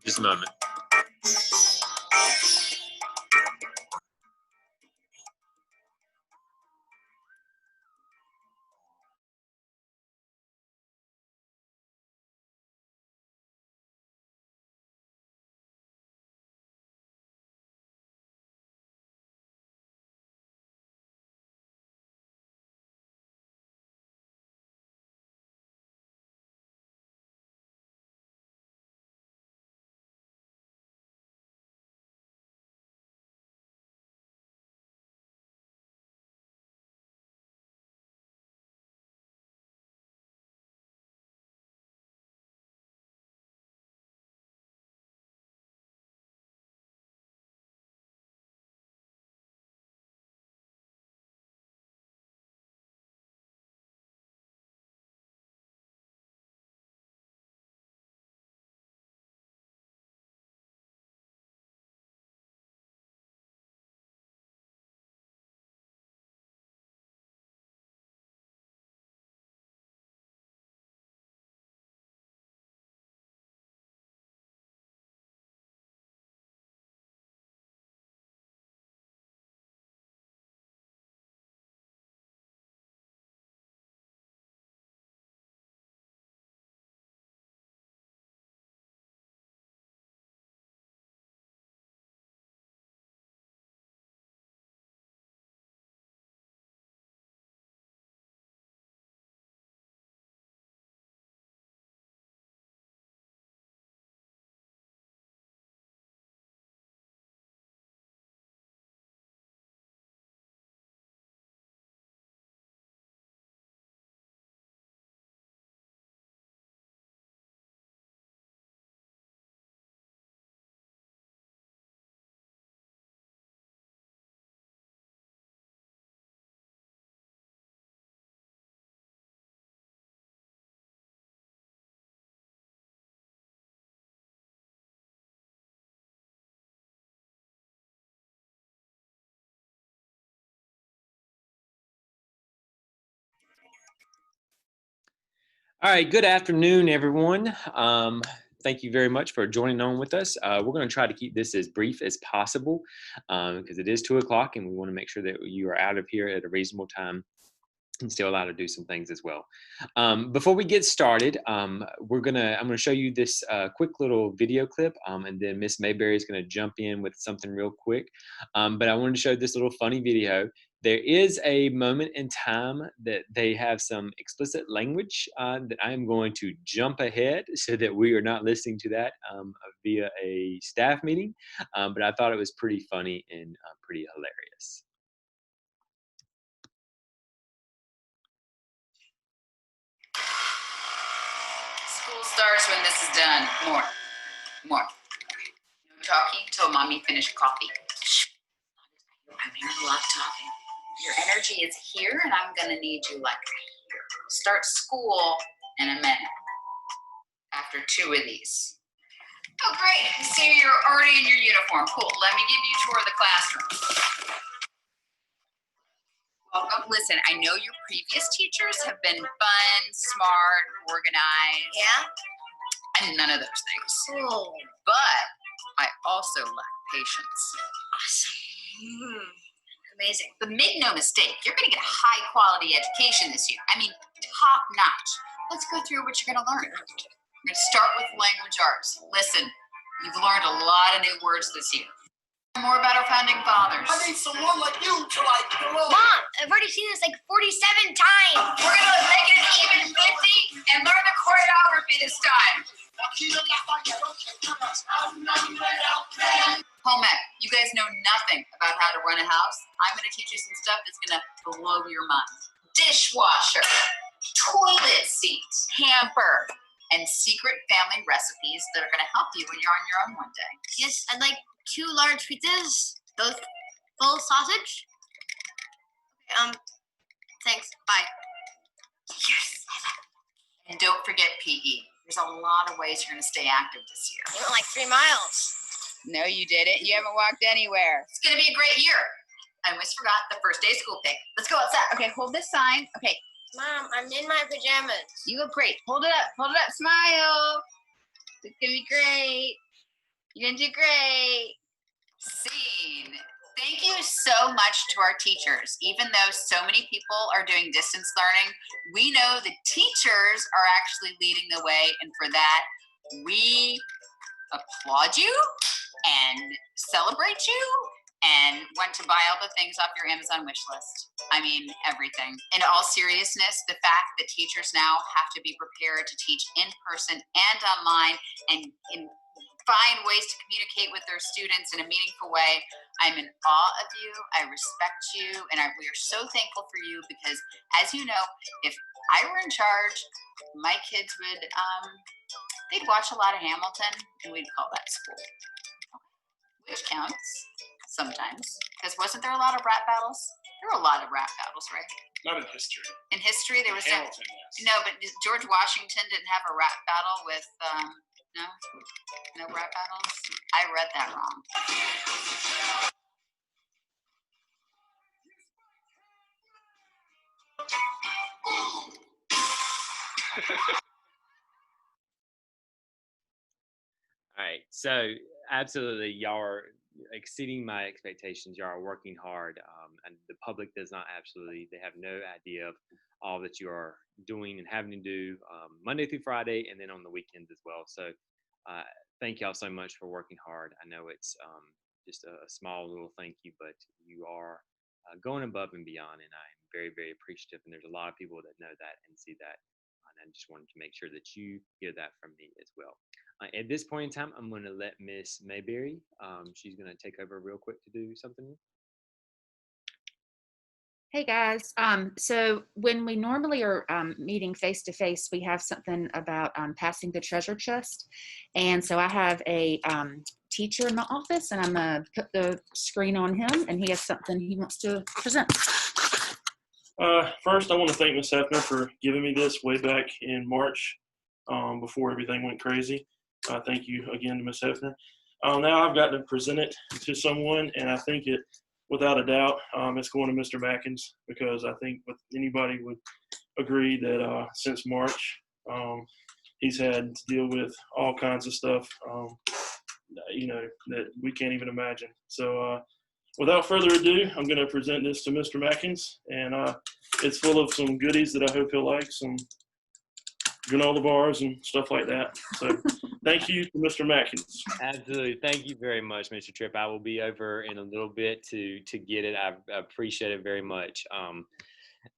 Just a moment. All right, good afternoon, everyone. Thank you very much for joining on with us. We're going to try to keep this as brief as possible because it is 2 o'clock and we want to make sure that you are out of here at a reasonable time and still allowed to do some things as well. Before we get started, I'm gonna show you this quick little video clip, and then Miss Mayberry is gonna jump in with something real quick. But I wanted to show this little funny video. There is a moment in time that they have some explicit language that I am going to jump ahead so that we are not listening to that via a staff meeting. But I thought it was pretty funny and pretty hilarious. School starts when this is done. More. No talking till mommy finished coffee. I'm hearing a lot of talking. Your energy is here, and I'm gonna need you like here. Start school in a minute. After 2 of these. Oh, great. I see you're already in your uniform. Cool. Let me give you a tour of the classroom. welcome. Listen, I know your previous teachers have been fun, smart, organized. Yeah? And none of those things. Cool. But I also lack patience. Awesome. Amazing. But make no mistake, you're going to get a high quality education this year. I mean, top notch. Let's go through what you're going to learn. We're going to start with language arts. Listen, you've learned a lot of new words this year. More about our founding fathers. I need someone like you to like the world. Mom, I've already seen this like 47 times. We're going to make it an even 50 and learn the choreography this time. Home ec, you guys know nothing about how to run a house. I'm going to teach you some stuff that's going to blow your mind. Dishwasher, toilet seat, hamper, and secret family recipes that are going to help you when you're on your own one day. Yes, I'd like 2 large pizzas, both full sausage. Thanks. Bye. Yes. And don't forget PE. There's a lot of ways you're going to stay active this year. I went like 3 miles. No, you didn't. You haven't walked anywhere. It's going to be a great year. I almost forgot the first day of school pic. Let's go outside. Okay, hold this sign. Okay, Mom, I'm in my pajamas. you look great. Hold it up. Hold it up. Smile. It's going to be great. You're going to do great. Scene. Thank you so much to our teachers. Even though so many people are doing distance learning, we know the teachers are actually leading the way. And for that, we applaud you and celebrate you and want to buy all the things off your Amazon wish list. I mean, everything. In all seriousness, the fact that teachers now have to be prepared to teach in person and online and find ways to communicate with their students in a meaningful way. I'm in awe of you. I respect you. And we are so thankful for you because, as you know, if I were in charge, my kids would, they'd watch a lot of Hamilton and we'd call that school. Which counts sometimes. Because wasn't there a lot of rap battles? There were a lot of rap battles, right? Not in history. In history, there was Hamilton, yes. no, but George Washington didn't have a rap battle with, no rap battles? I read that wrong. All right, so absolutely, y'all are exceeding my expectations. Y'all are working hard, and the public does not they have no idea of all that you are doing and having to do Monday through Friday, and then on the weekends as well. So thank y'all so much for working hard. I know it's just a small little thank you, but you are going above and beyond, and I'm very, very appreciative. And there's a lot of people that know that and see that. And I just wanted to make sure that you hear that from me as well. At this point in time, I'm going to let Miss Mayberry, she's going to take over real quick to do something. Hey guys, so when we normally are meeting face to face, we have something about passing the treasure chest. And so I have a teacher in the office and I'm gonna put the screen on him and he has something he wants to present. First, I want to thank Ms. Hefner for giving me this way back in March before everything went crazy. Thank you again to Ms. Hefner. Now I've got to present it to someone, and I think it, without a doubt, it's going to Mr. Mackins, because I think anybody would agree that since March, he's had to deal with all kinds of stuff, that we can't even imagine. So without further ado, I'm going to present this to Mr. Mackins, and it's full of some goodies that I hope he'll like, some granola bars and stuff like that. So thank you to Mr. Mackins. Absolutely. Thank you very much, Mr. Tripp. I will be over in a little bit to get it. I appreciate it very much.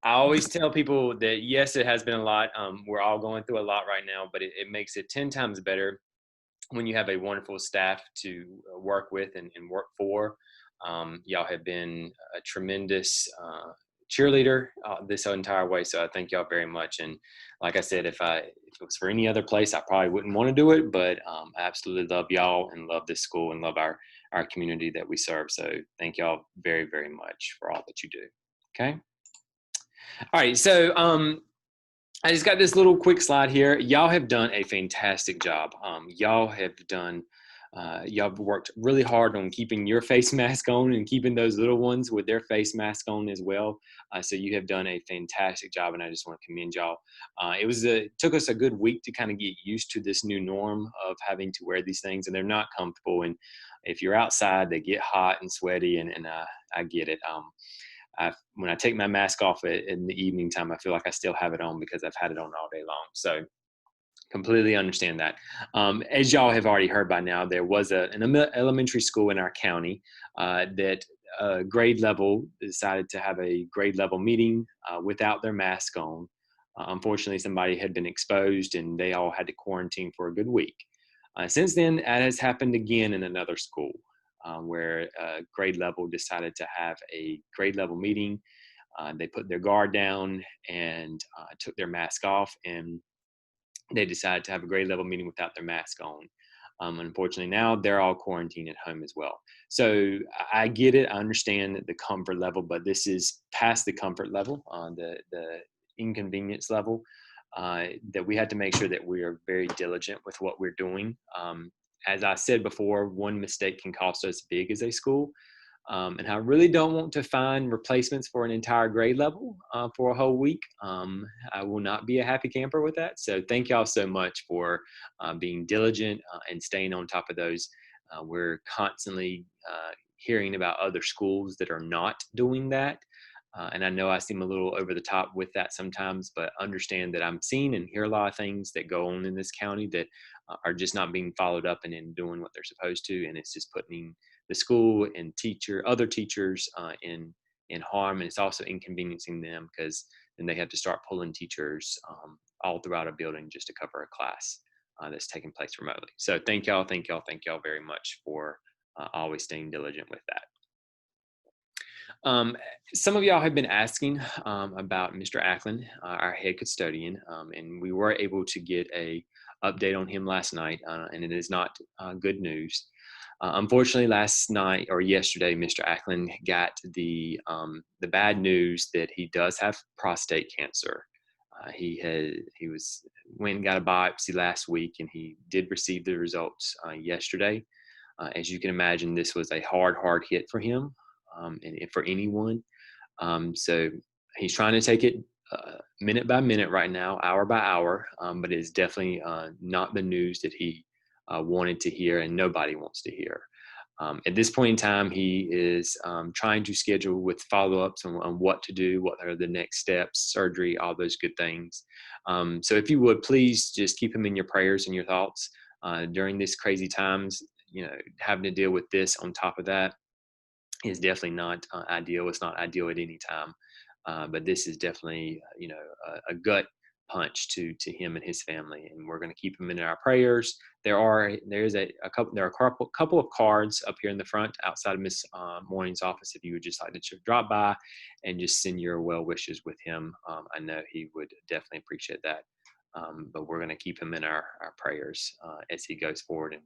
I always tell people that, yes, it has been a lot. We're all going through a lot right now, but it makes it 10 times better when you have a wonderful staff to work with and work for. Y'all have been a tremendous cheerleader this entire way, so I thank y'all very much. And like I said, if it was for any other place, I probably wouldn't want to do it, but I absolutely love y'all and love this school and love our community that we serve. So thank y'all very, very much for all that you do. Okay. All right. So I just got this little quick slide here. Y'all have done a fantastic job. Y'all have done Y'all have worked really hard on keeping your face mask on and keeping those little ones with their face mask on as well. So you have done a fantastic job, and I just want to commend y'all. It took us a good week to kind of get used to this new norm of having to wear these things, and they're not comfortable. And if you're outside, they get hot and sweaty, and I get it. When I take my mask off in the evening time, I feel like I still have it on because I've had it on all day long. So completely understand that. As y'all have already heard by now, there was an elementary school in our county that grade level decided to have a grade level meeting without their mask on. Unfortunately, somebody had been exposed and they all had to quarantine for a good week. Since then, that has happened again in another school where grade level decided to have a grade level meeting. They put their guard down and took their mask off, and they decided to have a grade level meeting without their mask on. Unfortunately, now they're all quarantined at home as well. So I get it. I understand the comfort level, but this is past the comfort level, the inconvenience level, that we had to make sure that we are very diligent with what we're doing. As I said before, one mistake can cost us big as a school. And I really don't want to find replacements for an entire grade level for a whole week. I will not be a happy camper with that. So thank y'all so much for being diligent and staying on top of those. We're constantly hearing about other schools that are not doing that. And I know I seem a little over the top with that sometimes, but understand that I'm seeing and hear a lot of things that go on in this county that are just not being followed up and in doing what they're supposed to. And it's just putting the school and other teachers in harm, and it's also inconveniencing them because then they have to start pulling teachers all throughout a building just to cover a class that's taking place remotely. So thank y'all very much for always staying diligent with that. Some of y'all have been asking about Mr. Ackland, our head custodian, and we were able to get a update on him last night, and it is not good news. Unfortunately, last night or yesterday, Mr. Ackland got the bad news that he does have prostate cancer. He went and got a biopsy last week, and he did receive the results yesterday. As you can imagine, this was a hard hit for him and for anyone. So he's trying to take it minute by minute right now, hour by hour, but it's definitely not the news that he wanted to hear, and nobody wants to hear. At this point in time, he is trying to schedule with follow-ups on what to do, what are the next steps, surgery, all those good things. So if you would, please just keep him in your prayers and your thoughts during these crazy times. Having to deal with this on top of that is definitely not ideal. It's not ideal at any time, but this is definitely, a gut punch to him and his family, and we're going to keep him in our prayers. There are a couple of cards up here in the front outside of Miss Morning's office if you would just like to drop by and just send your well wishes with him. I know he would definitely appreciate that. But we're going to keep him in our prayers as he goes forward, and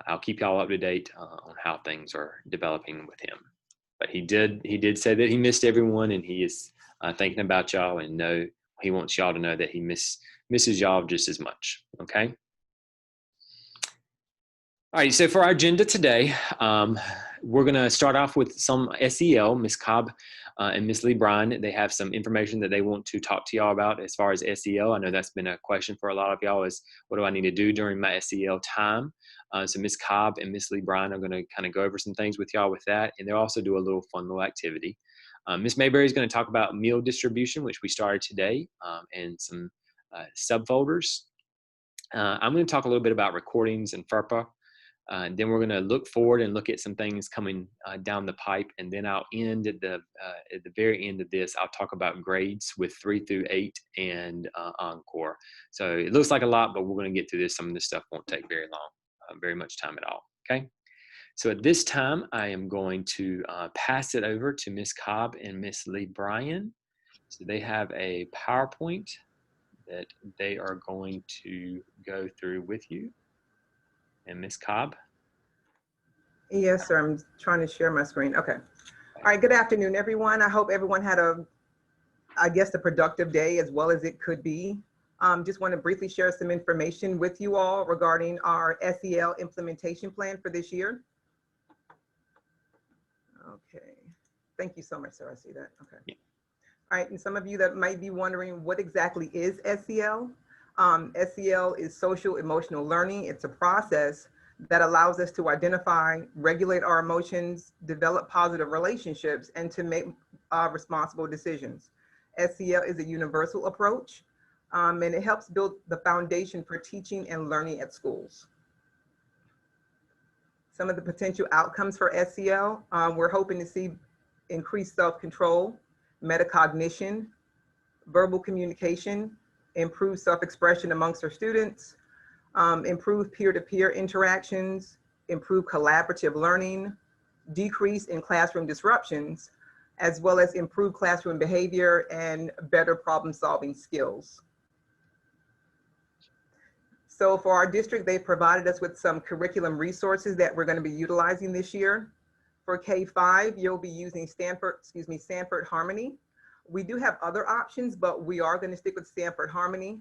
I'll keep y'all up to date on how things are developing with him. But he did say that he missed everyone, and he is thinking about y'all, and he wants y'all to know that he misses y'all just as much. Okay. All right. So for our agenda today, we're going to start off with some SEL. Ms. Cobb and Ms. Lee Bryan, they have some information that they want to talk to y'all about as far as SEL. I know that's been a question for a lot of y'all is, what do I need to do during my SEL time? So Ms. Cobb and Ms. Lee Bryan are going to kind of go over some things with y'all with that, and they'll also do a little fun little activity. Ms. Mayberry is going to talk about meal distribution, which we started today, and some subfolders. I'm going to talk a little bit about recordings and FERPA. Then we're going to look forward and look at some things coming down the pipe, and then I'll end at the very end of this. I'll talk about grades with 3 through 8 and Encore. So it looks like a lot, but we're going to get through this. Some of this stuff won't take very long, very much time at all. Okay. So at this time, I am going to pass it over to Ms. Cobb and Ms. Lee Bryan. So they have a PowerPoint that they are going to go through with you. And Ms. Cobb? Yes, sir. I'm trying to share my screen. Okay. All right. Good afternoon, everyone. I hope everyone had a productive day as well as it could be. Just want to briefly share some information with you all regarding our SEL implementation plan for this year. Okay, thank you so much, sir. I see that. Okay. Yeah. All right, and some of you that might be wondering what exactly is SEL. SEL is social emotional learning. It's a process that allows us to identify, regulate our emotions, develop positive relationships, and to make responsible decisions. SEL is a universal approach, and it helps build the foundation for teaching and learning at schools. Some of the potential outcomes for SEL, we're hoping to see increased self-control, metacognition, verbal communication, improved self-expression amongst our students, improved peer-to-peer interactions, improved collaborative learning, decrease in classroom disruptions, as well as improved classroom behavior and better problem-solving skills. So for our district, they provided us with some curriculum resources that we're going to be utilizing this year. For K-5, you'll be using Sanford Harmony. We do have other options, but we are going to stick with Sanford Harmony.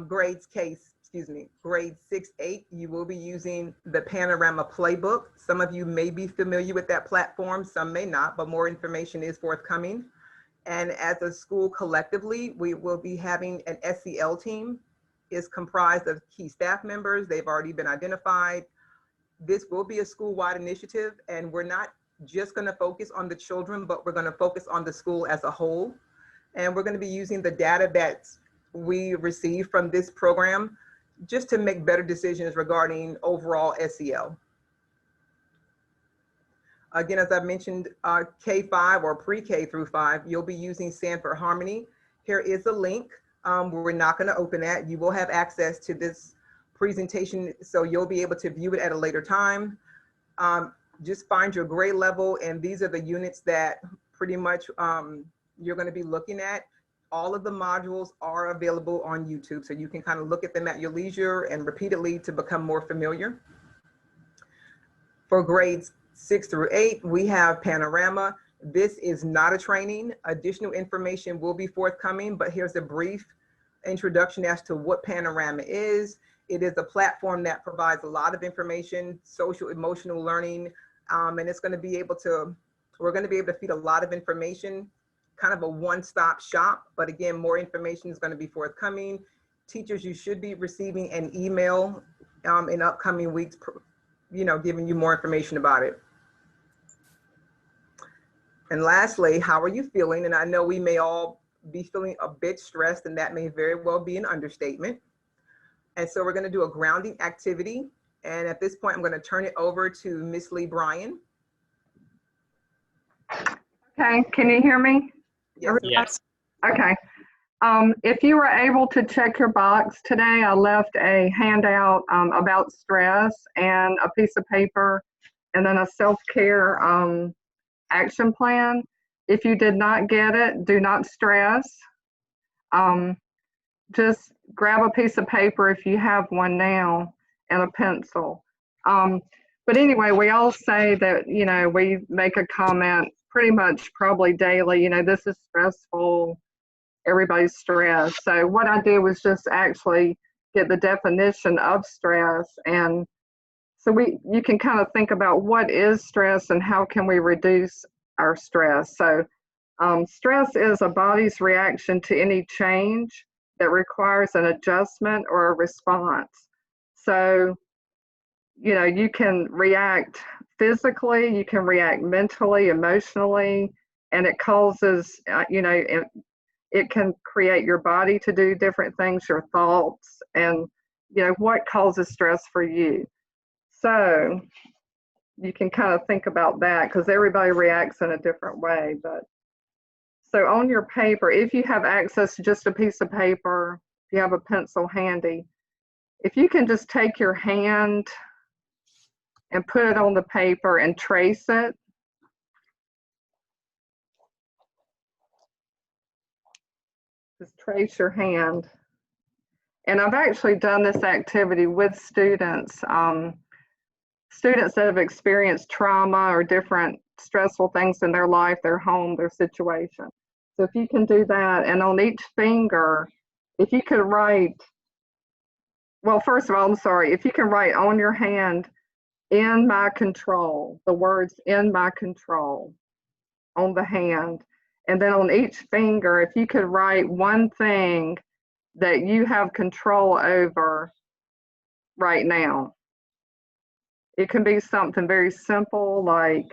Grades 6-8, you will be using the Panorama Playbook. Some of you may be familiar with that platform, some may not, but more information is forthcoming. And as a school collectively, we will be having an SEL team. Is comprised of key staff members. They've already been identified. This will be a school-wide initiative, and we're not just going to focus on the children, but we're going to focus on the school as a whole. And we're going to be using the data that we receive from this program just to make better decisions regarding overall SEL. Again, as I mentioned, K-5 or pre-K through 5, you'll be using Sanford Harmony. Here is a link. We're not going to open that. You will have access to this presentation, so you'll be able to view it at a later time. Just find your grade level, and these are the units that pretty much you're going to be looking at. All of the modules are available on YouTube, so you can kind of look at them at your leisure and repeatedly to become more familiar. For grades 6 through 8, we have Panorama. This is not a training. Additional information will be forthcoming, but here's a brief introduction as to what Panorama is. It is a platform that provides a lot of information, social emotional learning, and it's going to be able to, we're going to be able to feed a lot of information, kind of a one-stop shop, but again, more information is going to be forthcoming. Teachers, you should be receiving an email in upcoming weeks, giving you more information about it. And lastly, how are you feeling? And I know we may all be feeling a bit stressed, and that may very well be an understatement. And so we're going to do a grounding activity. And at this point, I'm going to turn it over to Miss Lee Bryan. Okay, can you hear me? Yes. Yes. Okay. If you were able to check your box today, I left a handout about stress and a piece of paper and then a self-care action plan. If you did not get it, do not stress. Just grab a piece of paper if you have one now and a pencil. But anyway, we all say that, we make a comment pretty much probably daily, this is stressful, everybody's stressed. So what I did was just actually get the definition of stress. And so you can kind of think about what is stress and how can we reduce our stress. So stress is a body's reaction to any change that requires an adjustment or a response. So, you can react physically, you can react mentally, emotionally, and it causes, it can create your body to do different things, your thoughts, and, what causes stress for you. So you can kind of think about that because everybody reacts in a different way. But so on your paper, if you have access to just a piece of paper, if you have a pencil handy, if you can just take your hand and put it on the paper and trace it. Just trace your hand. And I've actually done this activity with students, students that have experienced trauma or different stressful things in their life, their home, their situation. So if you can do that, and on each finger, if you could write, well, first of all, I'm sorry, if you can write on your hand, in my control, the words in my control on the hand. And then on each finger, if you could write one thing that you have control over right now. It can be something very simple like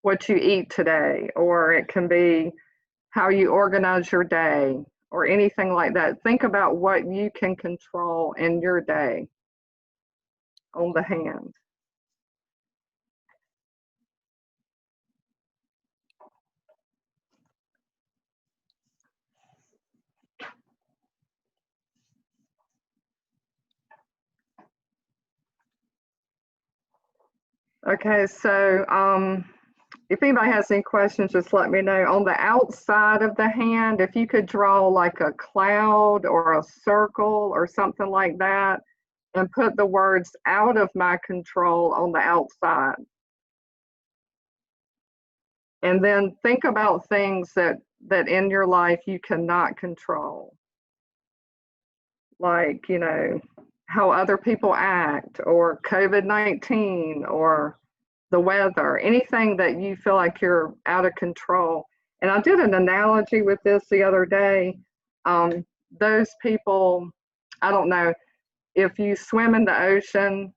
what you eat today, or it can be how you organize your day, or anything like that. Think about what you can control in your day on the hand. Okay, so if anybody has any questions, just let me know. On the outside of the hand, if you could draw like a cloud or a circle or something like that, and put the words out of my control on the outside. And then think about things that in your life you cannot control. Like, you know, how other people act, or COVID-19, or the weather, anything that you feel like you're out of control. And I did an analogy with this the other day. Those people, I don't know, if you swim in the ocean,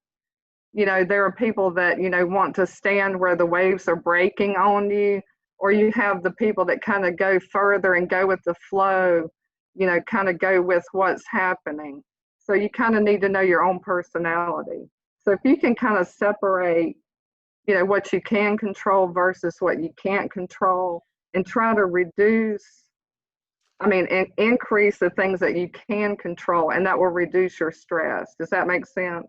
you know, there are people that, you know, want to stand where the waves are breaking on you, or you have the people that kind of go further and go with the flow, you know, kind of go with what's happening. So you kind of need to know your own personality. So if you can kind of separate, you know, what you can control versus what you can't control, and try to increase the things that you can control, and that will reduce your stress. Does that make sense?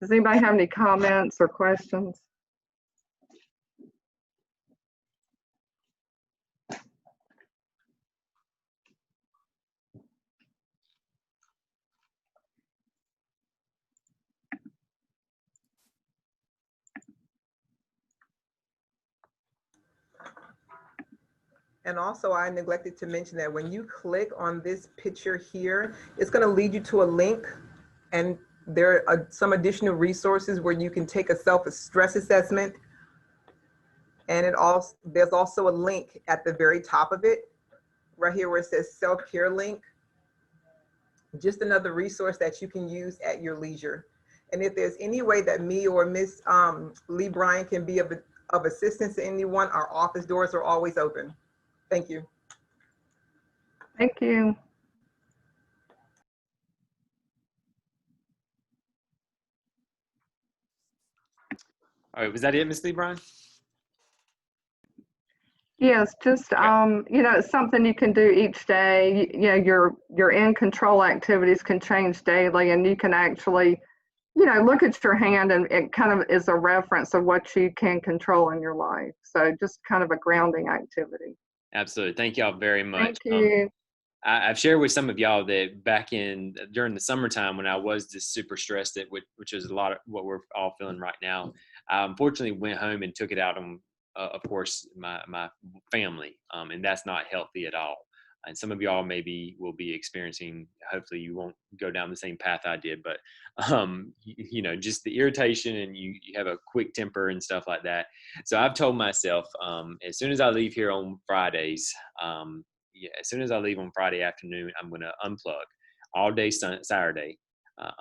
Does anybody have any comments or questions? And also, I neglected to mention that when you click on this picture here, it's going to lead you to a link, and there are some additional resources where you can take a self-stress assessment. And there's also a link at the very top of it, right here where it says self-care link. Just another resource that you can use at your leisure. And if there's any way that me or Miss Lee Bryan can be of assistance to anyone, our office doors are always open. Thank you. Thank you. All right, was that it, Ms. Lee Bryan? Yes, just you know, it's something you can do each day. You know, your in control activities can change daily, and you can actually, you know, look at your hand, and it kind of is a reference of what you can control in your life. So just kind of a grounding activity. Absolutely. Thank y'all very much. Thank you. I've shared with some of y'all that back during the summertime when I was just super stressed, which is a lot of what we're all feeling right now, I unfortunately went home and took it out on, of course, my family, and that's not healthy at all. And some of y'all maybe will be experiencing, hopefully you won't go down the same path I did, but you know, just the irritation, and you have a quick temper and stuff like that. So I've told myself, as soon as I leave here on Fridays, as soon as I leave on Friday afternoon, I'm going to unplug all day Saturday,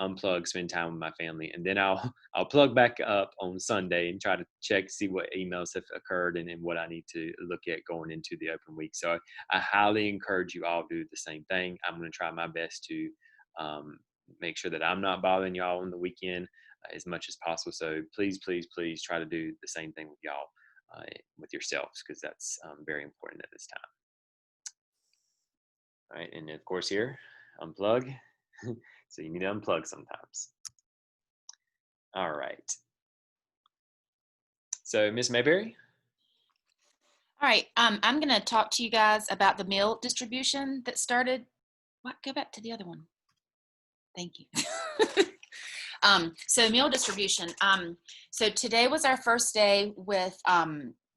unplug, spend time with my family, and then I'll plug back up on Sunday and try to check, see what emails have occurred and what I need to look at going into the open week. So I highly encourage you all to do the same thing. I'm going to try my best to make sure that I'm not bothering y'all on the weekend as much as possible. So please, please, please try to do the same thing with y'all, with yourselves, because that's very important at this time. All right, and of course here, unplug. So you need to unplug sometimes. All right. So Miss Mayberry? All right, I'm going to talk to you guys about the meal distribution that started. What? Go back to the other one. Thank you. So meal distribution. So today was our first day with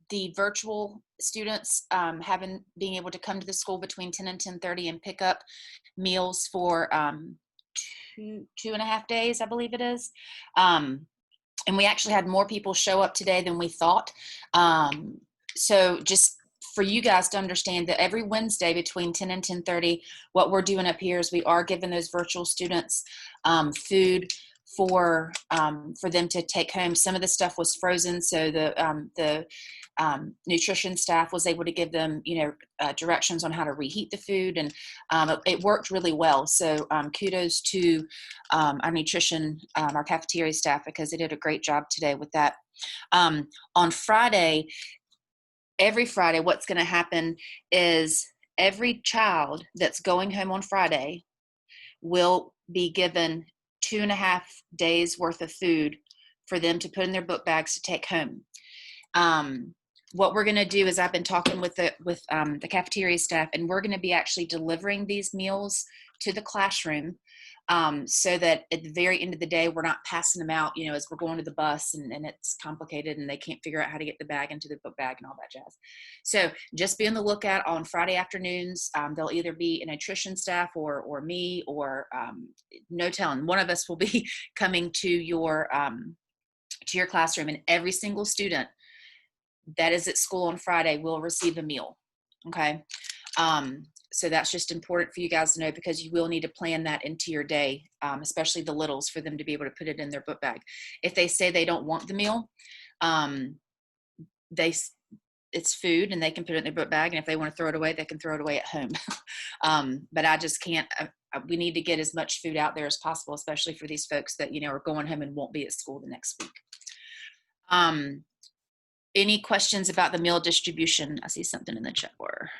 the virtual students being able to come to the school between 10 and 10:30 and pick up meals for 2.5 days, I believe it is. And we actually had more people show up today than we thought. So just for you guys to understand that every Wednesday between 10 and 10:30, what we're doing up here is we are giving those virtual students food for them to take home. Some of the stuff was frozen, so the nutrition staff was able to give them, directions on how to reheat the food, and it worked really well. So kudos to our nutrition, our cafeteria staff, because they did a great job today with that. On Friday, every Friday, what's going to happen is every child that's going home on Friday will be given 2.5 days worth of food for them to put in their book bags to take home. What we're going to do is I've been talking with the cafeteria staff, and we're going to be actually delivering these meals to the classroom, so that at the very end of the day, we're not passing them out, as we're going to the bus and it's complicated and they can't figure out how to get the bag into the book bag and all that jazz. So just be on the lookout on Friday afternoons. They'll either be a nutrition staff or me, or no telling. One of us will be coming to your classroom, and every single student that is at school on Friday will receive a meal. Okay. So that's just important for you guys to know, because you will need to plan that into your day, especially the littles, for them to be able to put it in their book bag. If they say they don't want the meal, it's food and they can put it in their book bag. And if they want to throw it away, they can throw it away at home. But I just can't, we need to get as much food out there as possible, especially for these folks that, are going home and won't be at school the next week. Any questions about the meal distribution? I see something in the chat bar.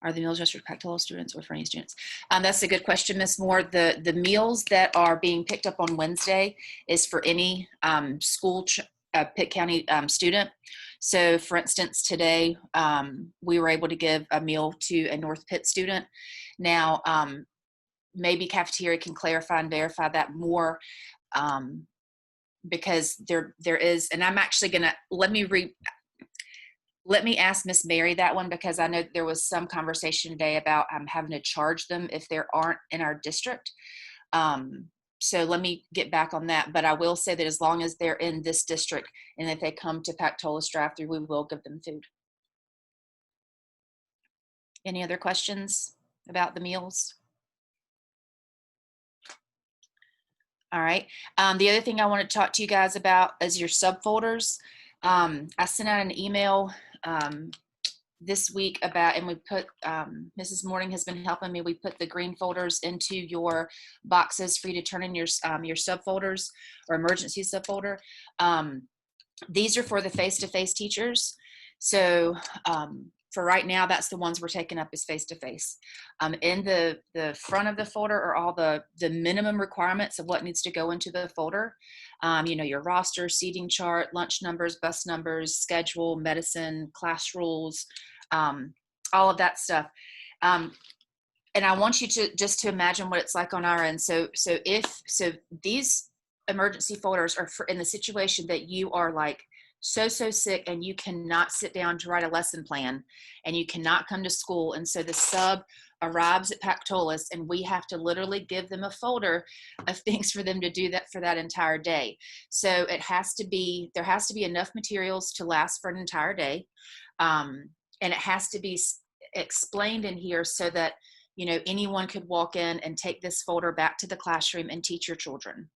Are the meals just for Pactola students or for any students? That's a good question, Ms. Moore. The meals that are being picked up on Wednesday is for any school Pitt County student. So for instance, today we were able to give a meal to a North Pitt student. Now, maybe cafeteria can clarify and verify that more, because there is, and I'm actually gonna, let me ask Miss Mary that one, because I know there was some conversation today about having to charge them if they aren't in our district. So let me get back on that. But I will say that as long as they're in this district and if they come to Pactola's drive-thru, we will give them food. Any other questions about the meals? All right. The other thing I want to talk to you guys about is your subfolders. I sent out an email this week about, and we put, Mrs. Morning has been helping me. We put the green folders into your boxes for you to turn in your subfolders or emergency subfolder. These are for the face-to-face teachers. So for right now, that's the ones we're taking up is face-to-face. In the front of the folder are all the minimum requirements of what needs to go into the folder. Your roster, seating chart, lunch numbers, bus numbers, schedule, medicine, class rules, all of that stuff. And I want you to just to imagine what it's like on our end. So these emergency folders are in the situation that you are like so sick and you cannot sit down to write a lesson plan and you cannot come to school. And so the sub arrives at Pactolus and we have to literally give them a folder of things for them to do that for that entire day. So there has to be enough materials to last for an entire day. And it has to be explained in here so that, anyone could walk in and take this folder back to the classroom and teach your children.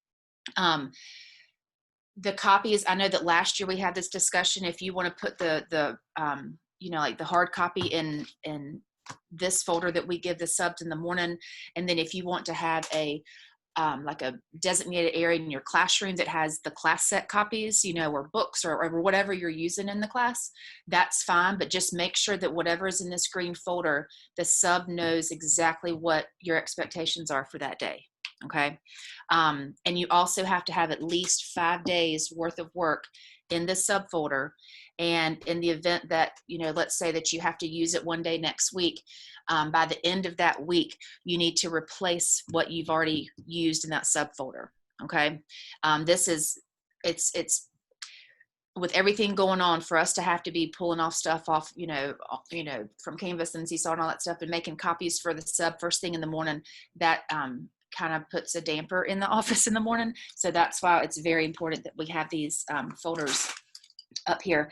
The copies, I know that last year we had this discussion, if you want to put the hard copy in this folder that we give the subs in the morning. And then if you want to have a designated area in your classroom that has the class set copies, or books or whatever you're using in the class, that's fine. But just make sure that whatever is in this green folder, the sub knows exactly what your expectations are for that day. Okay. And you also have to have at least 5 days worth of work in this subfolder. And in the event that, let's say that you have to use it one day next week, by the end of that week, you need to replace what you've already used in that subfolder. Okay. with everything going on, for us to have to be pulling off stuff off, from Canvas and Seesaw and all that stuff, and making copies for the sub first thing in the morning, that kind of puts a damper in the office in the morning. So that's why it's very important that we have these folders up here.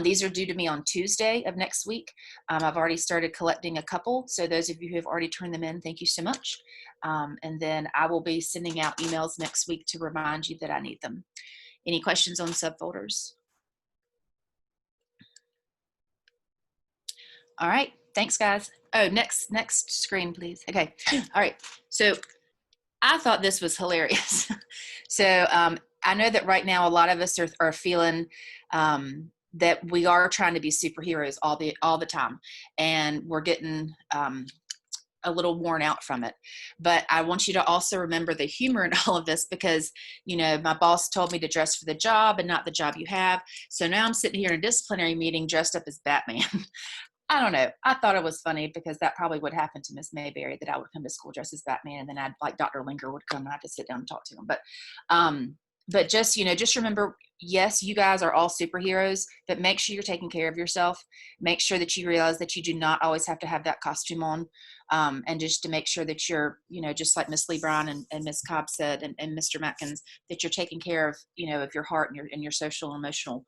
These are due to me on Tuesday of next week. I've already started collecting a couple. So those of you who have already turned them in, thank you so much. And then I will be sending out emails next week to remind you that I need them. Any questions on subfolders? All right, thanks guys. Oh, next screen, please. Okay, all right. So I thought this was hilarious. So I know that right now a lot of us are feeling that we are trying to be superheroes all the time, and we're getting a little worn out from it. But I want you to also remember the humor in all of this, because, my boss told me to dress for the job and not the job you have. So now I'm sitting here in a disciplinary meeting dressed up as Batman. I don't know. I thought it was funny because that probably would happen to Miss Mayberry, that I would come to school dressed as Batman, and then I'd like Dr. Linger would come and I'd just sit down and talk to him. But just, just remember, yes, you guys are all superheroes, but make sure you're taking care of yourself. Make sure that you realize that you do not always have to have that costume on. And just to make sure that you're, just like Miss Lee Brown and Miss Cobb said, and Mr. Matkins, that you're taking care of, of your heart and your social and emotional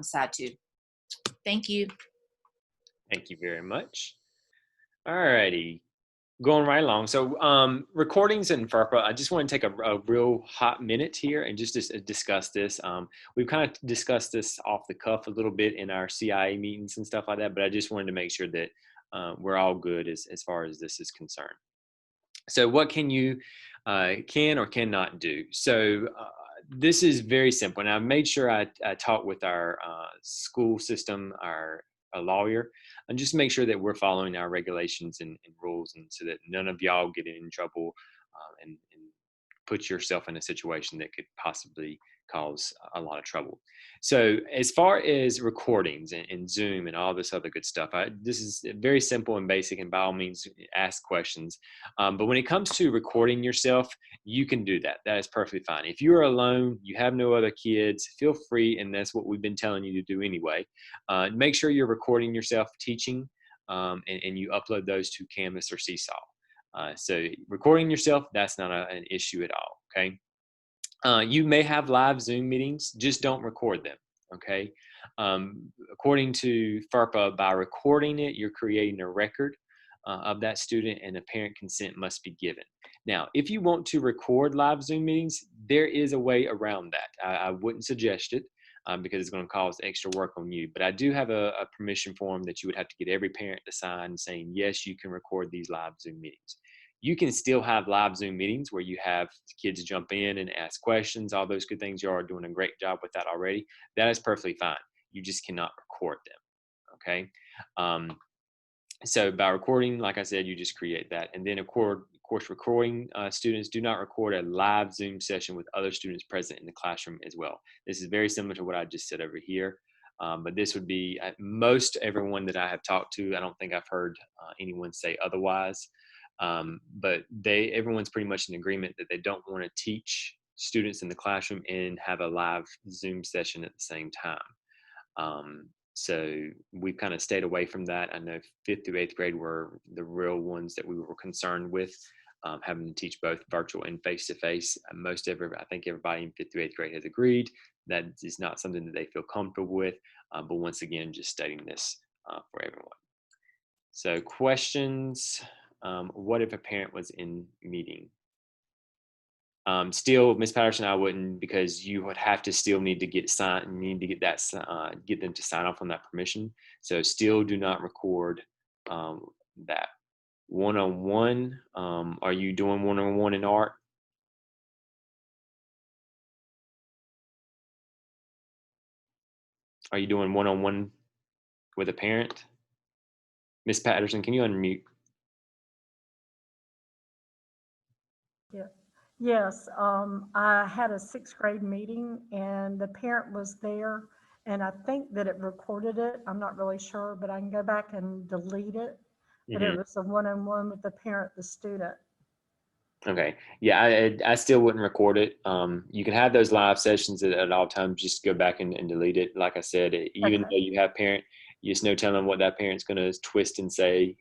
side too. Thank you. Thank you very much. All righty, going right along. So recordings in FERPA, I just want to take a real hot minute here and just discuss this. We've kind of discussed this off the cuff a little bit in our CIA meetings and stuff like that, but I just wanted to make sure that we're all good as far as this is concerned. So what can you can or cannot do? So this is very simple, and I've made sure I talk with our school system, a lawyer, and just make sure that we're following our regulations and rules, and so that none of y'all get in trouble and put yourself in a situation that could possibly cause a lot of trouble. So as far as recordings and Zoom and all this other good stuff, this is very simple and basic, and by all means ask questions. But when it comes to recording yourself, you can do that. That is perfectly fine. If you're alone, you have no other kids, feel free, and that's what we've been telling you to do anyway. Make sure you're recording yourself teaching, and you upload those to Canvas or Seesaw. So recording yourself, that's not an issue at all, okay? You may have live Zoom meetings, just don't record them, okay? According to FERPA, by recording it, you're creating a record of that student, and a parent consent must be given. Now, if you want to record live Zoom meetings, there is a way around that. I wouldn't suggest it because it's going to cause extra work on you, but I do have a permission form that you would have to get every parent to sign saying, yes, you can record these live Zoom meetings. You can still have live Zoom meetings where you have kids jump in and ask questions, all those good things. You are doing a great job with that already. That is perfectly fine. You just cannot record them, okay? So by recording, like I said, you just create that. And then of course, recording students, do not record a live Zoom session with other students present in the classroom as well. This is very similar to what I just said over here. But this would be most everyone that I have talked to. I don't think I've heard anyone say otherwise. But everyone's pretty much in agreement that they don't want to teach students in the classroom and have a live Zoom session at the same time. So we've kind of stayed away from that. I know 5th through 8th grade were the real ones that we were concerned with, having to teach both virtual and face-to-face. I think everybody in 5th through 8th grade has agreed that is not something that they feel comfortable with. But once again, just stating this for everyone. So questions. What if a parent was in meeting? Still, Ms. Patterson, I wouldn't, because you would have to still need to get them to sign off on that permission. So still do not record that. One-on-one, are you doing one-on-one in art? Are you doing one-on-one with a parent? Ms. Patterson, can you unmute? Yeah. Yes, I had a 6th grade meeting and the parent was there, and I think that it recorded it. I'm not really sure, but I can go back and delete it. But it was a one-on-one with the parent, the student. Okay. Yeah, I still wouldn't record it. You can have those live sessions at all times. Just go back and delete it. Like I said, even Okay. though you have parent, you just no telling what that parent's going to twist and say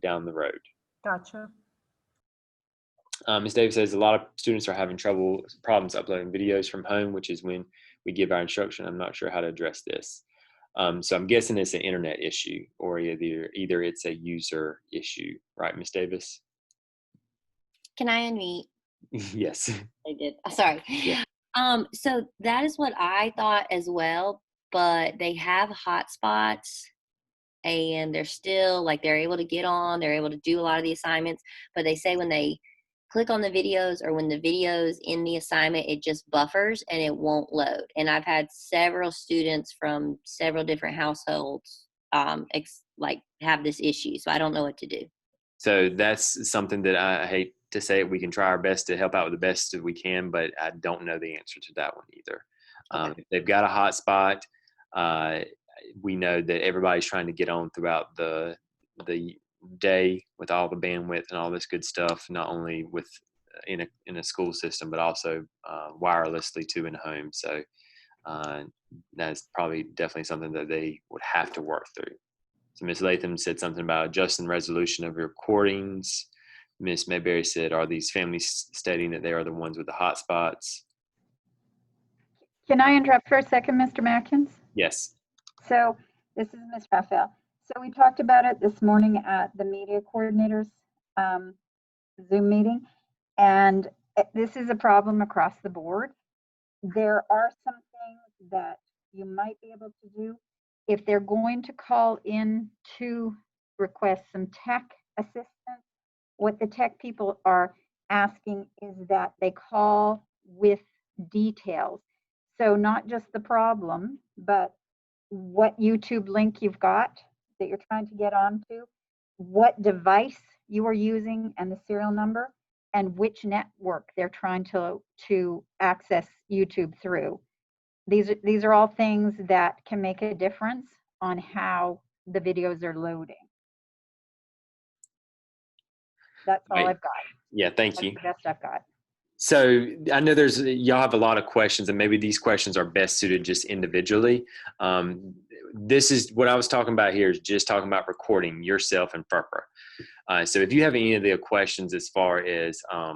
down the road. Gotcha. Ms. Davis says a lot of students are having problems uploading videos from home, which is when we give our instruction. I'm not sure how to address this. So I'm guessing it's an internet issue, or either it's a user issue, right, Ms. Davis? Can I unmute? Yes. I did. Sorry. Yeah. So that is what I thought as well, but they have hotspots and they're still like they're able to get on, they're able to do a lot of the assignments, but they say when they click on the videos or when the videos in the assignment, it just buffers and it won't load. And I've had several students from several different households like have this issue. So I don't know what to do. So that's something that I hate to say it. We can try our best to help out with the best that we can, but I don't know the answer to that one either. If they've got a hotspot, we know that everybody's trying to get on throughout the day with all the bandwidth and all this good stuff, not only with in a school system, but also wirelessly too in home. So that's probably definitely something that they would have to work through. So Ms. Latham said something about adjusting resolution of recordings. Ms. Mayberry said, are these families stating that they are the ones with the hotspots? Can I interrupt for a second, Mr. Matkins? Yes. So this is Ms. Raphael. So we talked about it this morning at the media coordinators Zoom meeting, and this is a problem across the board. There are some things that you might be able to do. If they're going to call in to request some tech assistance, what the tech people are asking is that they call with details. So not just the problem, but what YouTube link you've got that you're trying to get onto, what device you are using and the serial number, and which network they're trying to access YouTube through. These are all things that can make a difference on how the videos are loading. That's all I've got. Yeah, thank That's you. the best I've got. So I know y'all have a lot of questions, and maybe these questions are best suited just individually. This is what I was talking about here, is just talking about recording yourself in FERPA. So if you have any of the questions as far as how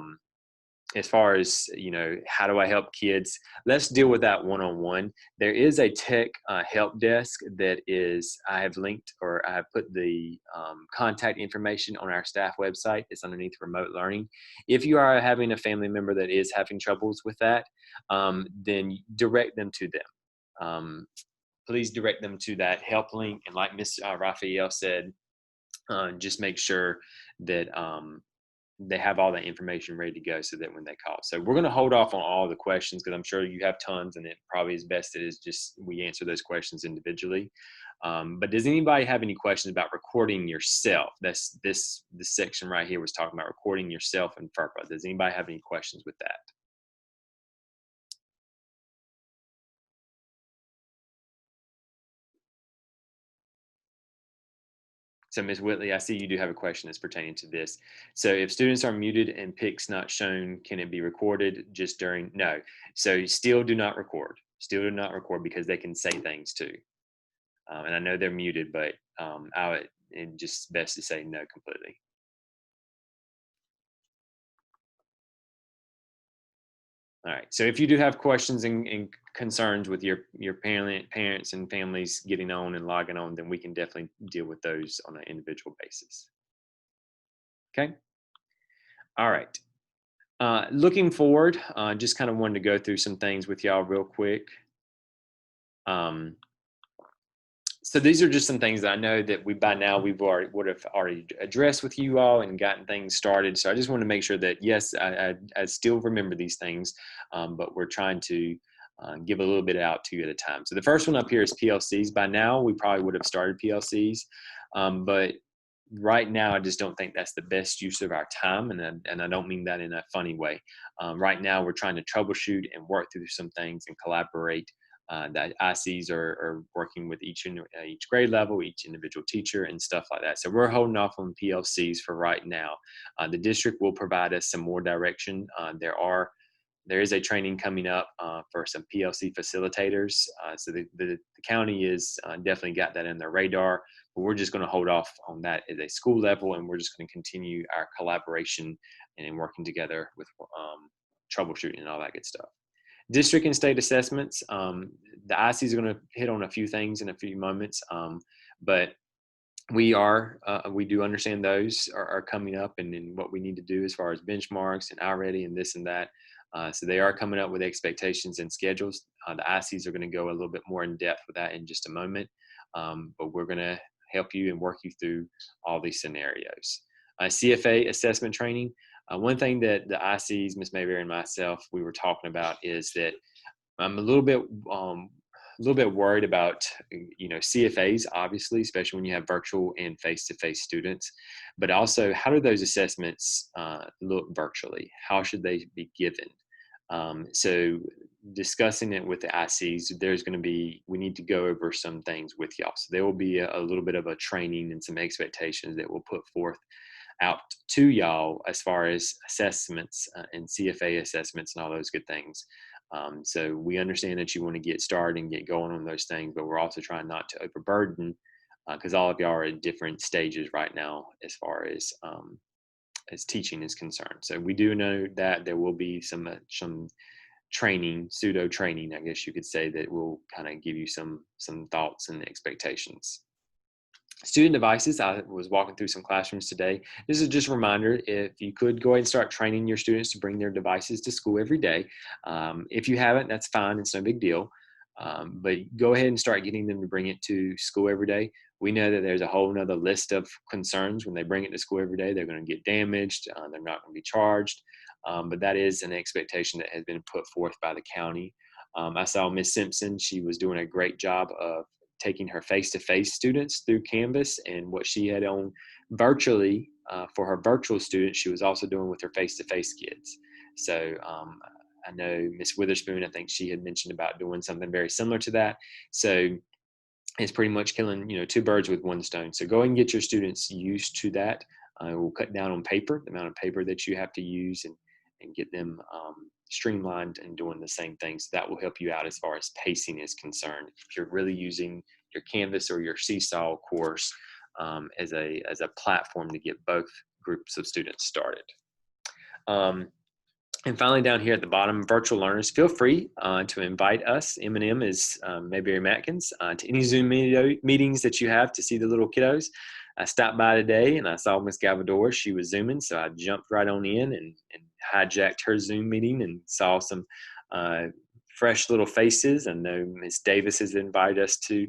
do I help kids, let's deal with that one-on-one. There is a tech help desk that I have linked, or I have put the contact information on our staff website. It's underneath remote learning. If you are having a family member that is having troubles with that, then direct them to them. Please direct them to that help link. And like Ms. Raphael said, just make sure that they have all that information ready to go so that when they call. So we're going to hold off on all the questions because I'm sure you have tons, and it probably is best that is just we answer those questions individually. But does anybody have any questions about recording yourself? That's this section right here was talking about recording yourself in FERPA. Does anybody have any questions with that? So Ms. Whitley, I see you do have a question that's pertaining to this. So if students are muted and pics not shown, can it be recorded just during? No. So still do not record. Still do not record because they can say things too. And I know they're muted, but it's just best to say no completely. All right. So if you do have questions and concerns with your parents and families getting on and logging on, then we can definitely deal with those on an individual basis. Okay. All right. Looking forward, just kind of wanted to go through some things with y'all real quick. So these are just some things that I know that would have already addressed with you all and gotten things started. So I just want to make sure that, yes, I still remember these things, but we're trying to give a little bit out to you at a time. So the first one up here is PLCs. By now, we probably would have started PLCs, but right now, I just don't think that's the best use of our time, and I don't mean that in a funny way. Right now, we're trying to troubleshoot and work through some things and collaborate The ICs are working with each grade level, each individual teacher, and stuff like that. So we're holding off on PLCs for right now. The district will provide us some more direction. There is a training coming up for some PLC facilitators. So the county is definitely got that in their radar, but we're just going to hold off on that at a school level, and we're just going to continue our collaboration and working together with troubleshooting and all that good stuff. District and state assessments, the ICs are going to hit on a few things in a few moments, but we do understand those are coming up, and what we need to do as far as benchmarks and iReady and this and that. So they are coming up with expectations and schedules. The ICs are going to go a little bit more in depth with that in just a moment, but we're going to help you and work you through all these scenarios. CFA assessment training. One thing that the ICs, Ms. Mayberry and myself, we were talking about is that I'm a little bit worried about, CFAs, obviously, especially when you have virtual and face-to-face students, but also how do those assessments look virtually? How should they be given? So discussing it with the ICs, we need to go over some things with y'all. So there will be a little bit of a training and some expectations that we'll put forth out to y'all as far as assessments and CFA assessments and all those good things. So we understand that you want to get started and get going on those things, but we're also trying not to overburden because all of y'all are at different stages right now as far as teaching is concerned. So we do know that there will be some training, pseudo training, I guess you could say, that will kind of give you some thoughts and expectations. Student devices, I was walking through some classrooms today. This is just a reminder, if you could go ahead and start training your students to bring their devices to school every day. If you haven't, that's fine, it's no big deal. But go ahead and start getting them to bring it to school every day. We know that there's a whole nother list of concerns when they bring it to school every day. They're going to get damaged, they're not going to be charged, but that is an expectation that has been put forth by the county. I saw Ms. Simpson, she was doing a great job of taking her face-to-face students through Canvas, and what she had on virtually for her virtual students, she was also doing with her face-to-face kids. So I know Ms. Witherspoon, I think she had mentioned about doing something very similar to that. So it's pretty much killing, two birds with one stone. So go and get your students used to that. We'll cut down on paper, the amount of paper that you have to use, and get them streamlined and doing the same things. That will help you out as far as pacing is concerned. If you're really using your Canvas or your Seesaw course as a platform to get both groups of students started. And finally, down here at the bottom, virtual learners, feel free to invite us, M&M is Mayberry Matkins, to any Zoom meetings that you have to see the little kiddos. I stopped by today and I saw Miss Gavador. She was Zooming, so I jumped right on in and hijacked her Zoom meeting and saw some fresh little faces. I know Miss Davis has invited us to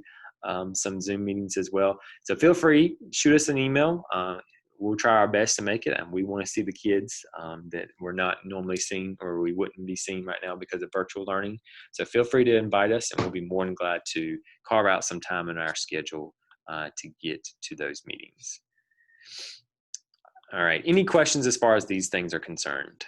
some Zoom meetings as well. So feel free, shoot us an email. We'll try our best to make it, and we want to see the kids that we're not normally seeing or we wouldn't be seeing right now because of virtual learning. So feel free to invite us, and we'll be more than glad to carve out some time in our schedule to get to those meetings. All right, any questions as far as these things are concerned?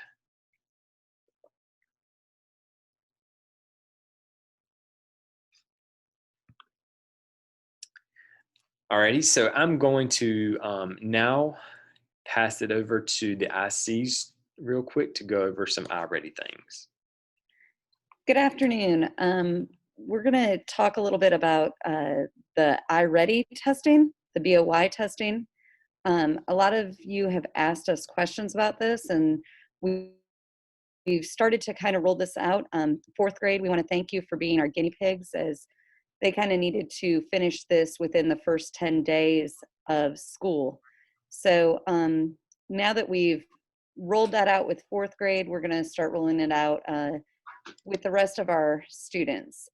Alrighty, so I'm going to now pass it over to the ICs real quick to go over some iReady things. Good afternoon. We're going to talk a little bit about the iReady testing, the BOY testing. A lot of you have asked us questions about this, and we've started to kind of roll this out. Fourth grade, we want to thank you for being our guinea pigs, as they kind of needed to finish this within the first 10 days of school. So now that we've rolled that out with fourth grade, we're going to start rolling it out with the rest of our students.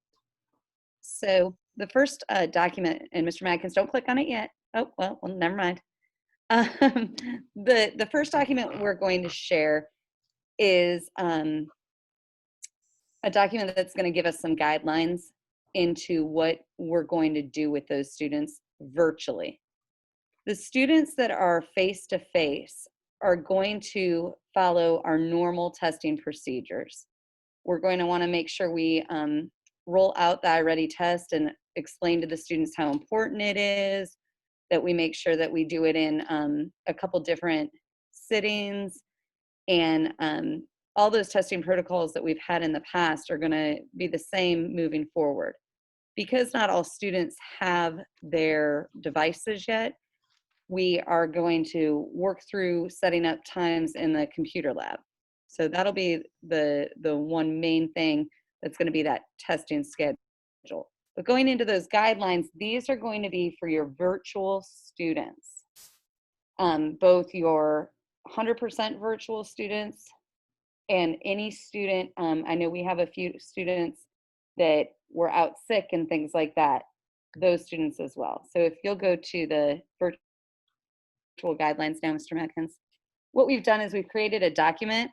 So the first document, and Mr. Matkins, don't click on it yet. Oh, well, never mind. The first document we're going to share is a document that's going to give us some guidelines into what we're going to do with those students virtually. The students that are face-to-face are going to follow our normal testing procedures. We're going to want to make sure we roll out the iReady test and explain to the students how important it is, that we make sure that we do it in a couple different sittings, and all those testing protocols that we've had in the past are going to be the same moving forward. Because not all students have their devices yet, we are going to work through setting up times in the computer lab. So that'll be the one main thing that's going to be that testing schedule. But going into those guidelines, these are going to be for your virtual students, both your 100% virtual students and any student. I know we have a few students that were out sick and things like that, those students as well. So if you'll go to the virtual guidelines now, Mr. Matkins, what we've done is we've created a document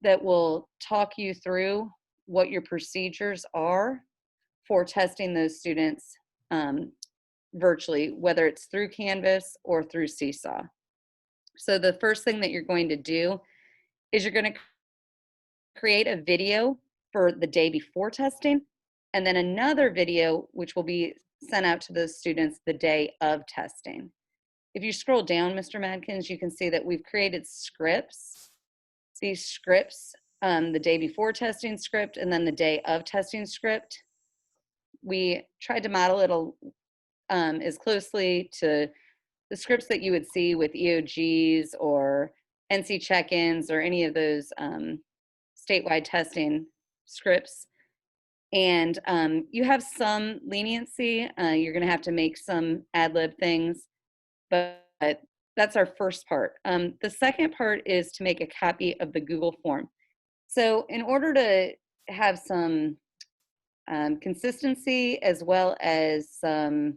that will talk you through what your procedures are for testing those students virtually, whether it's through Canvas or through Seesaw. So the first thing that you're going to do is you're going to create a video for the day before testing, and then another video which will be sent out to those students the day of testing. If you scroll down, Mr. Madkins, you can see that we've created scripts. These scripts, the day before testing script and then the day of testing script, we tried to model it as closely to the scripts that you would see with EOGs or NC check-ins or any of those statewide testing scripts. And you have some leniency. You're going to have to make some ad-lib things, but that's our first part. The second part is to make a copy of the Google form. So in order to have some consistency as well as some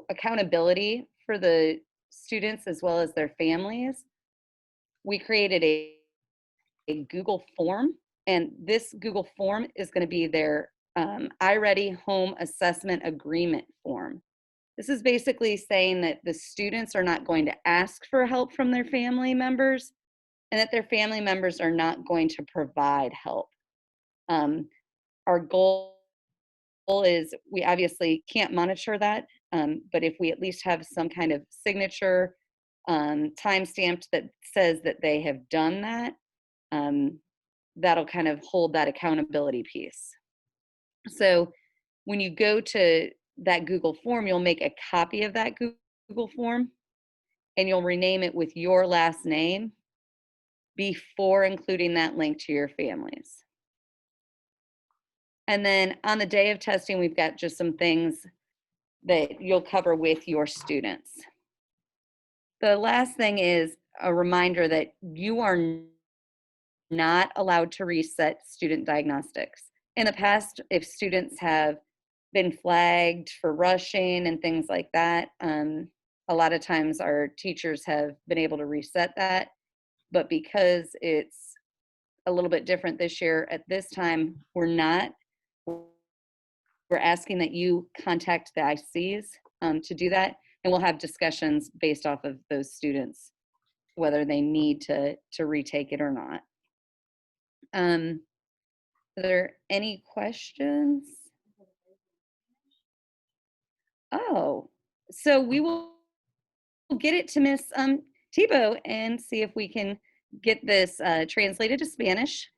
accountability for the students as well as their families, we created a Google form, and this Google form is going to be their iReady Home Assessment Agreement form. This is basically saying that the students are not going to ask for help from their family members and that their family members are not going to provide help. Our goal is, we obviously can't monitor that, but if we at least have some kind of signature time-stamped that says that they have done that, that'll kind of hold that accountability piece. So when you go to that Google form, you'll make a copy of that Google form and you'll rename it with your last name before including that link to your families. And then on the day of testing, we've got just some things that you'll cover with your students. The last thing is a reminder that you are not allowed to reset student diagnostics. In the past, if students have been flagged for rushing and things like that, a lot of times our teachers have been able to reset that. But because it's a little bit different this year, at this time, we're not. We're asking that you contact the ICs to do that, and we'll have discussions based off of those students, whether they need to retake it or not. Are there any questions? Oh, so we will get it to Miss Thibault and see if we can get this translated to Spanish.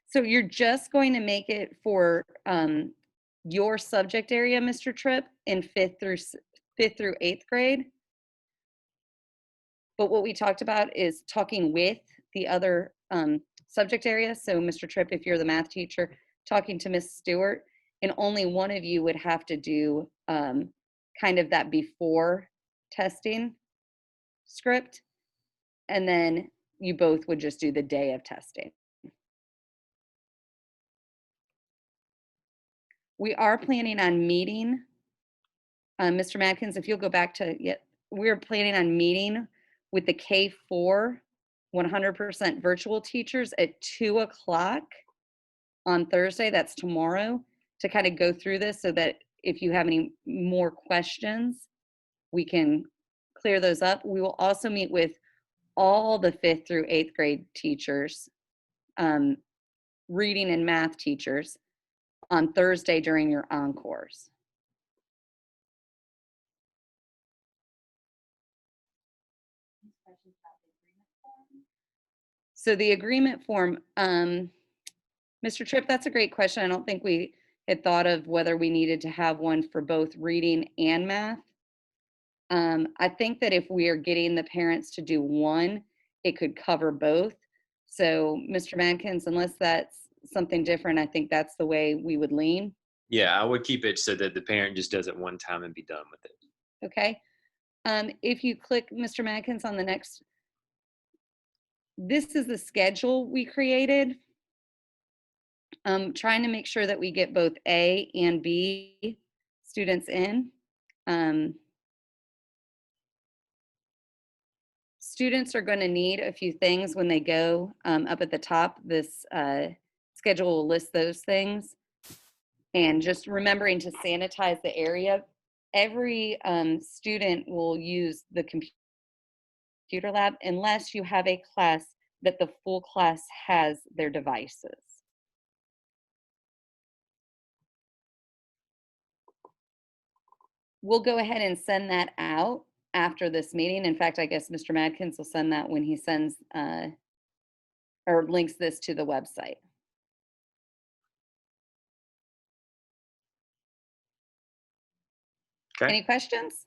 So you're just going to make it for your subject area, Mr. Tripp, in 5th through 8th grade. But what we talked about is talking with the other subject areas. So Mr. Tripp, if you're the math teacher, talking to Miss Stewart, and only one of you would have to do kind of that before testing script. And then you both would just do the day of testing. We are planning on meeting, Mr. Madkins, if you'll go back to, we're planning on meeting with the K4 100% virtual teachers at 2 o'clock on Thursday, that's tomorrow, to kind of go through this so that if you have any more questions, we can clear those up. We will also meet with all the 5th through 8th grade teachers, reading and math teachers, on Thursday during your encores. So the agreement form, Mr. Tripp, that's a great question. I don't think we had thought of whether we needed to have one for both reading and math. I think that if we are getting the parents to do one, it could cover both. So Mr. Madkins, unless that's something different, I think that's the way we would lean. Yeah, I would keep it so that the parent just does it one time and be done with it. Okay. If you click, Mr. Madkins, on the next, this is the schedule we created. Trying to make sure that we get both A and B students in. Students are going to need a few things when they go up at the top. This schedule will list those things. And just remembering to sanitize the area. Every student will use the computer lab unless you have a class that the full class has their devices. We'll go ahead and send that out after this meeting. In fact, I guess Mr. Madkins will send that when he sends or links this to the website. Okay. Any questions?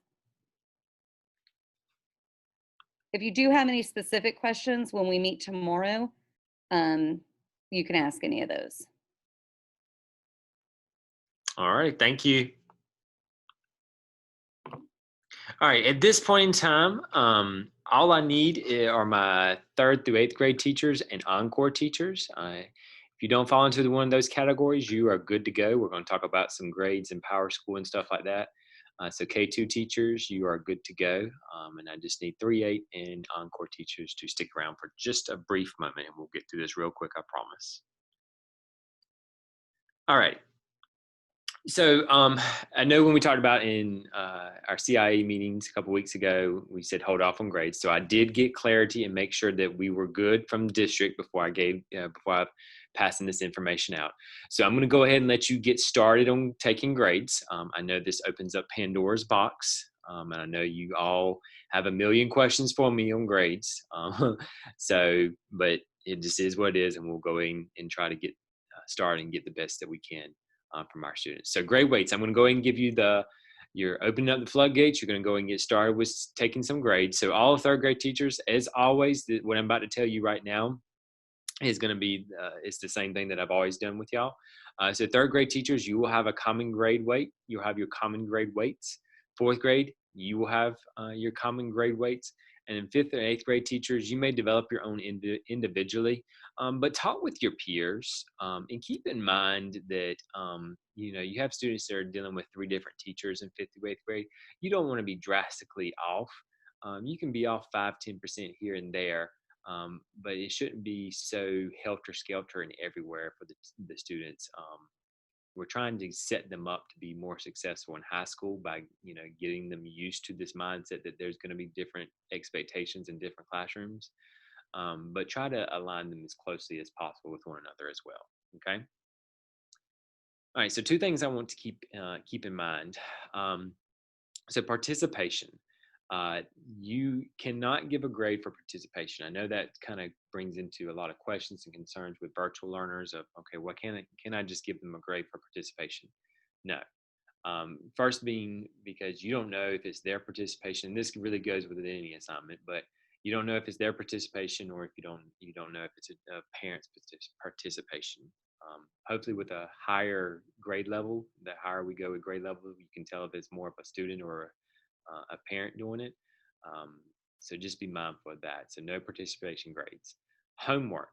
If you do have any specific questions when we meet tomorrow, you can ask any of those. All right, thank you. All right, at this point in time, all I need are my 3rd through 8th grade teachers and encore teachers. If you don't fall into one of those categories, you are good to go. We're going to talk about some grades in Power School and stuff like that. So K2 teachers, you are good to go. And I just need 3, 8, and encore teachers to stick around for just a brief moment, and we'll get through this real quick, I promise. All right. So I know when we talked about in our CIE meetings a couple weeks ago, we said hold off on grades. So I did get clarity and make sure that we were good from the district before I passing this information out. So I'm going to go ahead and let you get started on taking grades. I know this opens up Pandora's box, and I know you all have a million questions for me on grades. But it just is what it is, and we'll go in and try to get started and get the best that we can. From our students. So grade weights, I'm going to go ahead and give you you're opening up the floodgates. You're going to go and get started with taking some grades. So all 3rd grade teachers, as always, what I'm about to tell you right now is going to be, it's the same thing that I've always done with y'all. So 3rd grade teachers, you will have a common grade weight. You'll have your common grade weights. 4th grade, you will have your common grade weights. And in 5th and 8th grade teachers, you may develop your own individually, but talk with your peers and keep in mind that, you have students that are dealing with 3 different teachers in 5th through 8th grade. You don't want to be drastically off. You can be off 5–10% here and there, but it shouldn't be so helter-skelter and everywhere for the students. We're trying to set them up to be more successful in high school by, getting them used to this mindset that there's going to be different expectations in different classrooms, but try to align them as closely as possible with one another as well. Okay. All right. So 2 things I want to keep in mind. So participation. You cannot give a grade for participation. I know that kind of brings into a lot of questions and concerns with virtual learners of, okay, well, can I just give them a grade for participation? No. First being because you don't know if it's their participation. This really goes with any assignment, but you don't know if it's their participation or if you don't know if it's a parent's participation. Hopefully with a higher grade level, the higher we go with grade level, you can tell if it's more of a student or a parent doing it. So just be mindful of that. So no participation grades. Homework.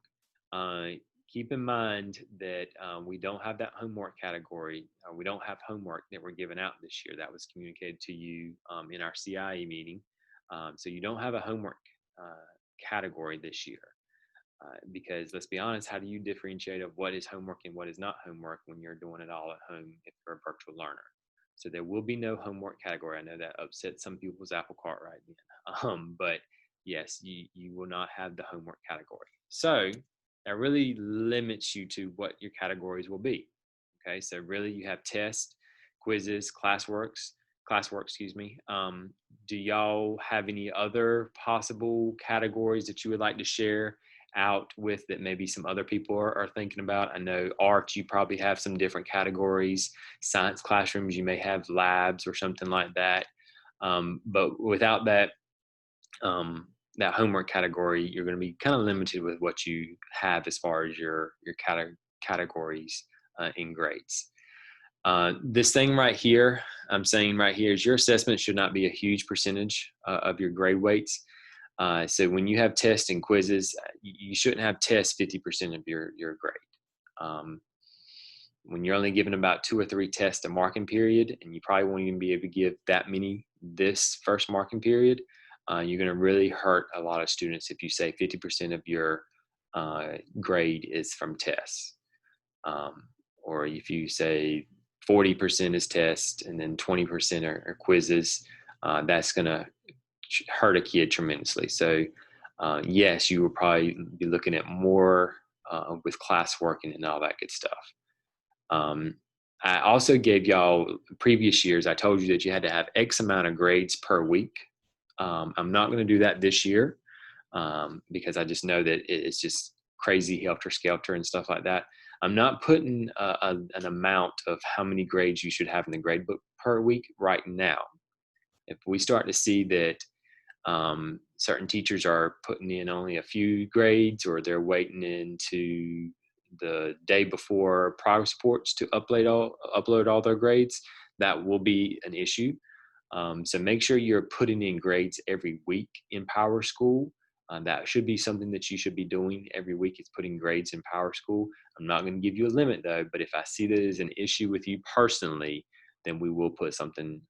Keep in mind that we don't have that homework category. We don't have homework that we're giving out this year. That was communicated to you in our CIE meeting. So you don't have a homework category this year. Because let's be honest, how do you differentiate of what is homework and what is not homework when you're doing it all at home if you're a virtual learner? So there will be no homework category. I know that upset some people's apple cart right now, but yes, you will not have the homework category. So that really limits you to what your categories will be. Okay, so really you have tests, quizzes, classwork, excuse me. Do y'all have any other possible categories that you would like to share out with that maybe some other people are thinking about? I know art, you probably have some different categories. Science classrooms, you may have labs or something like that. But without that, that homework category, you're going to be kind of limited with what you have as far as your categories in grades. This thing right here, I'm saying right here, is your assessment should not be a huge percentage of your grade weights. So when you have tests and quizzes, you shouldn't have tests 50% of your grade. When you're only given about 2 or 3 tests a marking period, and you probably won't even be able to give that many this first marking period, you're going to really hurt a lot of students if you say 50% of your grade is from tests. Or if you say 40% is tests and then 20% are quizzes, that's going to hurt a kid tremendously. So yes, you will probably be looking at more with classwork and all that good stuff. I also gave y'all previous years, I told you that you had to have X amount of grades per week. I'm not going to do that this year because I just know that it's just crazy helter-skelter and stuff like that. I'm not putting an amount of how many grades you should have in the grade book per week right now. If we start to see that certain teachers are putting in only a few grades, or they're waiting into the day before progress reports to upload all their grades, that will be an issue. So make sure you're putting in grades every week in PowerSchool. That should be something that you should be doing every week, is putting grades in PowerSchool. I'm not going to give you a limit though, but if I see that as an issue with you personally, then we will put something,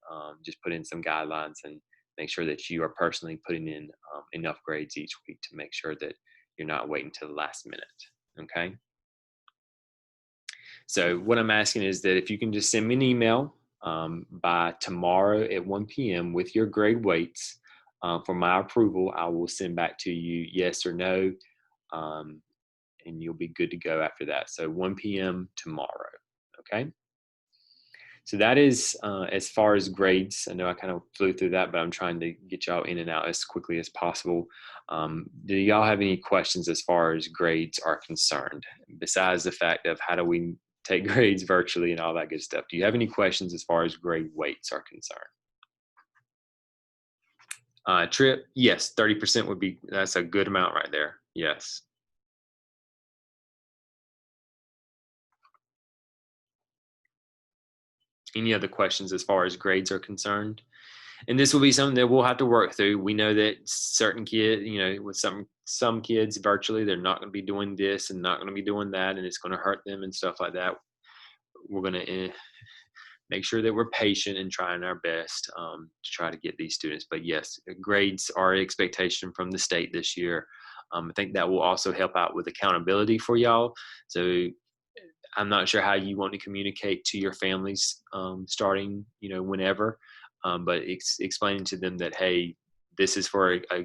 just put in some guidelines and make sure that you are personally putting in enough grades each week to make sure that you're not waiting till the last minute, okay? So what I'm asking is that if you can just send me an email by tomorrow at 1 p.m. with your grade weights for my approval, I will send back to you yes or no, and you'll be good to go after that. So 1 p.m. tomorrow, okay? So that is as far as grades. I know I kind of flew through that, but I'm trying to get y'all in and out as quickly as possible. Do y'all have any questions as far as grades are concerned, besides the fact of how do we take grades virtually and all that good stuff? Do you have any questions as far as grade weights are concerned? Trip, yes, 30% would be, that's a good amount right there. Yes. Any other questions as far as grades are concerned? And this will be something that we'll have to work through. We know that certain kids, you know, with some kids virtually, they're not going to be doing this and not going to be doing that, and it's going to hurt them and stuff like that. We're going to make sure that we're patient and trying our best to try to get these students. But yes, grades are an expectation from the state this year. I think that will also help out with accountability for y'all. So I'm not sure how you want to communicate to your families starting, you know, whenever, but explaining to them that, hey, this is for a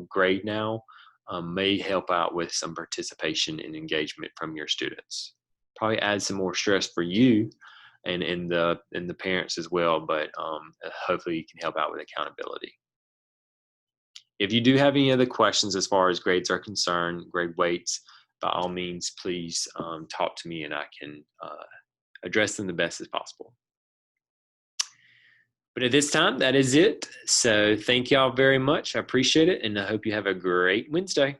grade now, may help out with some participation and engagement from your students. Probably add some more stress for you and the parents as well, but hopefully you can help out with accountability. If you do have any other questions as far as grades are concerned, grade weights, by all means, please talk to me and I can address them the best as possible. But at this time, that is it. So thank y'all very much. I appreciate it, and I hope you have a great Wednesday.